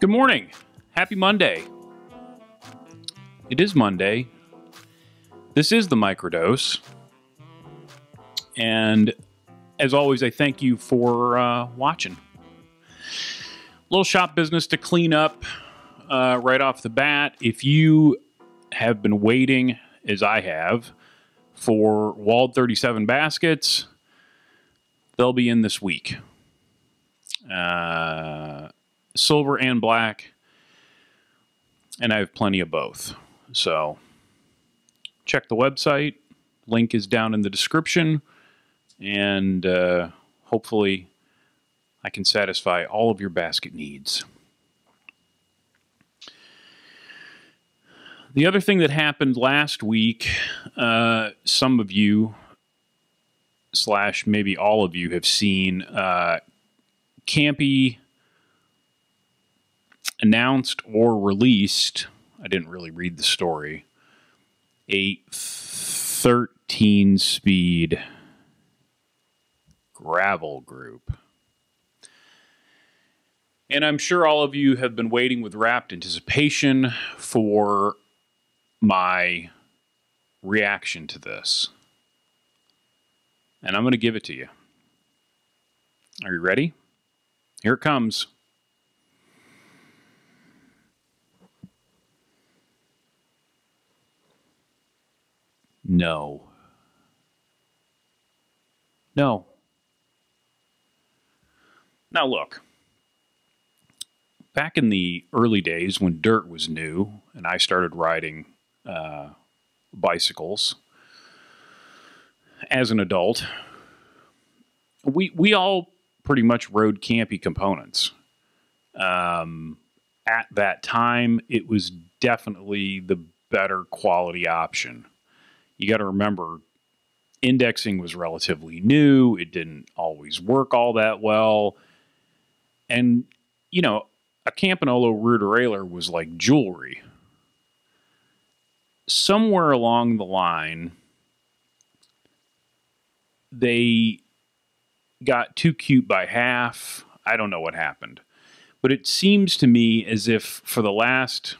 Good morning. Happy Monday. It is Monday. This is the Microdose. And as always, I thank you for watching. Little shop business to clean up right off the bat. If you have been waiting, as I have, for Walled 37 baskets, they'll be in this week. Silver and black, and I have plenty of both. So check the website. Link is down in the description, and hopefully I can satisfy all of your basket needs. The other thing that happened last week, some of you, / maybe all of you, have seen Campy announced or released, I didn't really read the story, a 13-speed gravel group. And I'm sure all of you have been waiting with rapt anticipation for my reaction to this. And I'm going to give it to you. Are you ready? Here it comes. No. No. Now look, back in the early days when dirt was new and I started riding bicycles as an adult, we all pretty much rode Campy components. At that time, it was definitely the better quality option. You got to remember, indexing was relatively new. It didn't always work all that well. And, you know, a Campagnolo rear derailleur was like jewelry. Somewhere along the line, they got too cute by half. I don't know what happened. But it seems to me as if for the last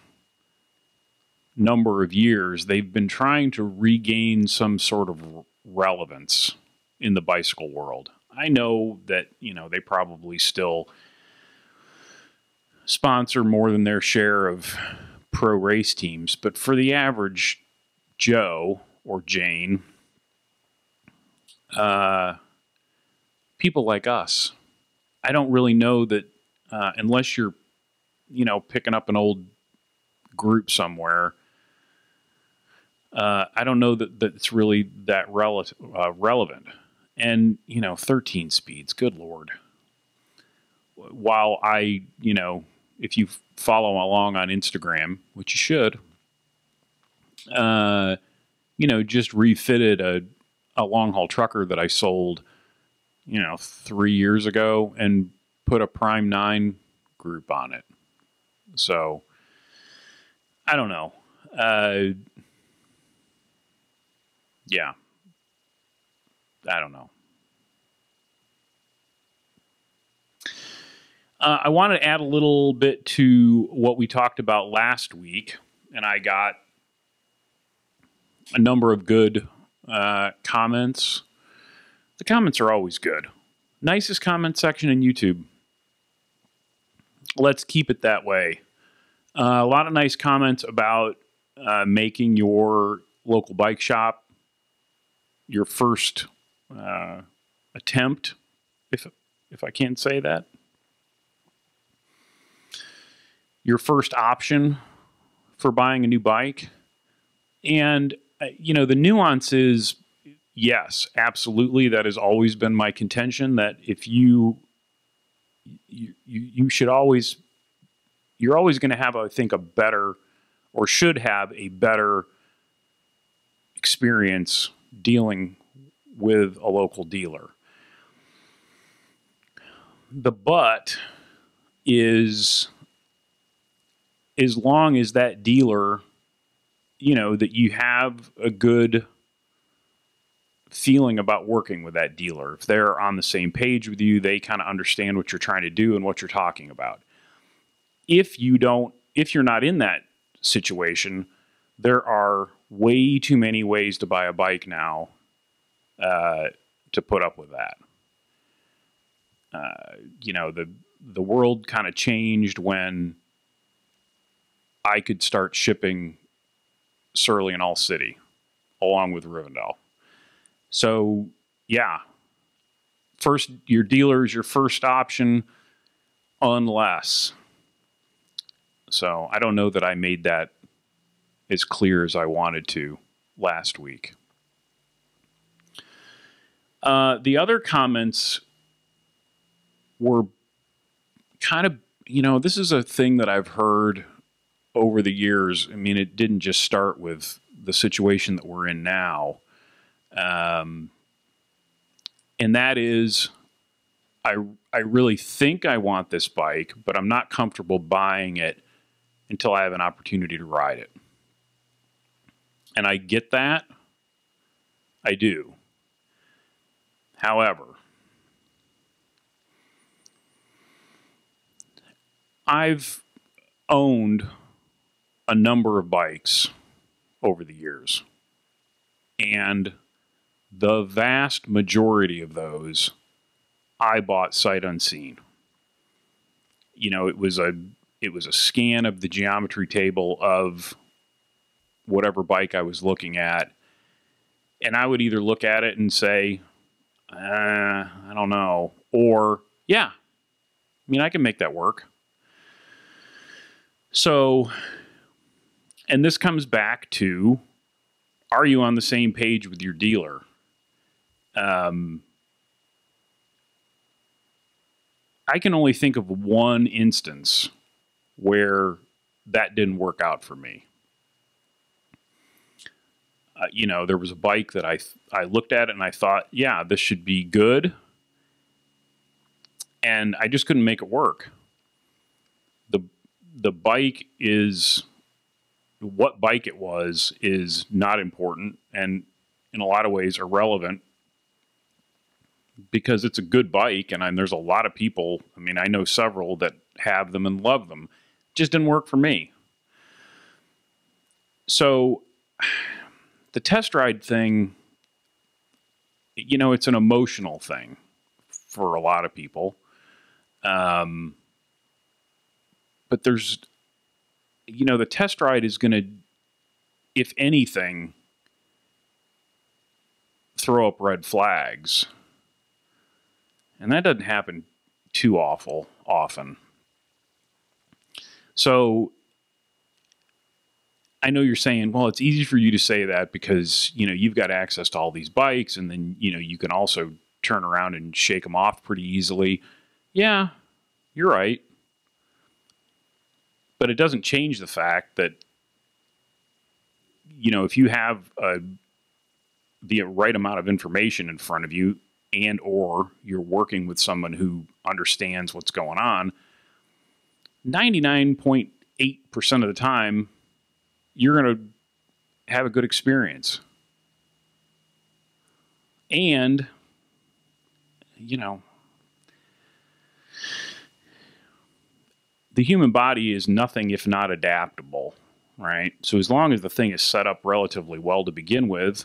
number of years, they've been trying to regain some sort of relevance in the bicycle world. I know that, you know, they probably still sponsor more than their share of pro race teams, but for the average Joe or Jane, people like us, I don't really know that unless you're, you know, picking up an old group somewhere, I don't know that it's really that relevant. And, you know, 13 speeds, good Lord. While I, you know, if you follow along on Instagram, which you should, you know, just refitted a long haul trucker that I sold, you know, 3 years ago and put a Prime 9 group on it. So, I don't know. Yeah. I don't know. I want to add a little bit to what we talked about last week, and I got a number of good comments. The comments are always good. Nicest comment section in YouTube. Let's keep it that way. A lot of nice comments about making your local bike shop your first attempt, if I can't say that. Your first option for buying a new bike. And, you know, the nuance is, yes, absolutely. That has always been my contention, that if you should always, you're always going to have, I think, a better, or should have a better experience dealing with a local dealer. The but is, as long as that dealer, you know, that you have a good feeling about working with that dealer. If they're on the same page with you, they kind of understand what you're trying to do and what you're talking about. if you're not in that situation, there are way too many ways to buy a bike now to put up with that. The world kind of changed when I could start shipping Surly and All City along with Rivendell. So yeah, first, your dealer is your first option, unless. So I don't know that I made that as clear as I wanted to last week. The other comments were kind of, this is a thing that I've heard over the years. I mean, it didn't just start with the situation that we're in now. And that is, I really think I want this bike, but I'm not comfortable buying it until I have an opportunity to ride it. And I get that. I do. However, I've owned a number of bikes over the years, and the vast majority of those I bought sight unseen. It was a scan of the geometry table of whatever bike I was looking at, and I would either look at it and say, I don't know, or yeah, I can make that work. So, and this comes back to, are you on the same page with your dealer? I can only think of one instance where that didn't work out for me. There was a bike that I looked at it and I thought, yeah, this should be good. And I just couldn't make it work. The bike is, what bike it was is not important, and in a lot of ways irrelevant, because it's a good bike, and there's a lot of people, I know several that have them and love them. It just didn't work for me. So the test ride thing, it's an emotional thing for a lot of people. But there's, the test ride is going to, if anything, throw up red flags. And that doesn't happen too often. So I know you're saying, well, it's easy for you to say that because, you've got access to all these bikes, and then, you can also turn around and shake them off pretty easily. Yeah, you're right. But it doesn't change the fact that, if you have the right amount of information in front of you, and or you're working with someone who understands what's going on, 99.8% of the time, you're going to have a good experience. And, the human body is nothing if not adaptable, right? So as long as the thing is set up relatively well to begin with,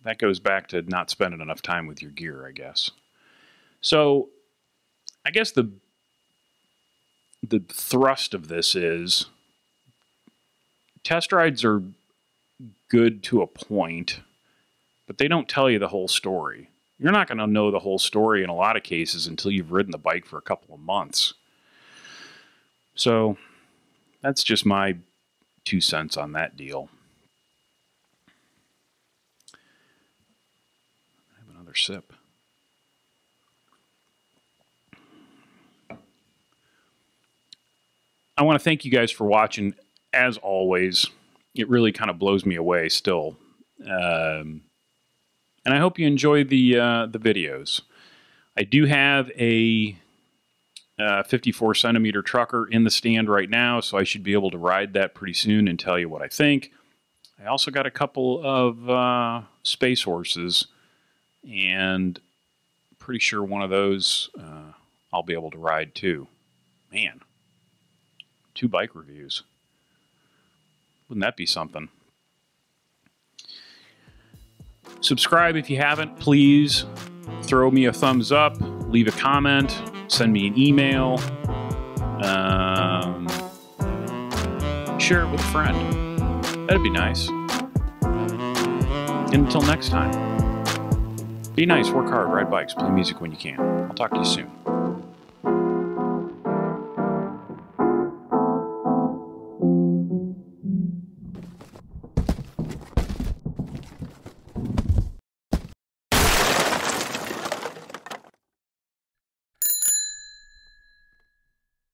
that goes back to not spending enough time with your gear, I guess. So I guess the thrust of this is, test rides are good to a point, but they don't tell you the whole story. You're not going to know the whole story in a lot of cases until you've ridden the bike for a couple of months. So that's just my 2 cents on that deal. I have another sip. I want to thank you guys for watching. As always, it really kind of blows me away still. And I hope you enjoy the videos. I do have a 54 centimeter trucker in the stand right now, so I should be able to ride that pretty soon and tell you what I think. I also got a couple of Space Horses, and pretty sure one of those I'll be able to ride too. Man, 2 bike reviews. Wouldn't that be something? Subscribe if you haven't. Please throw me a thumbs up, leave a comment, send me an email, share it with a friend. That'd be nice. And until next time, be nice, work hard, ride bikes, play music when you can. I'll talk to you soon.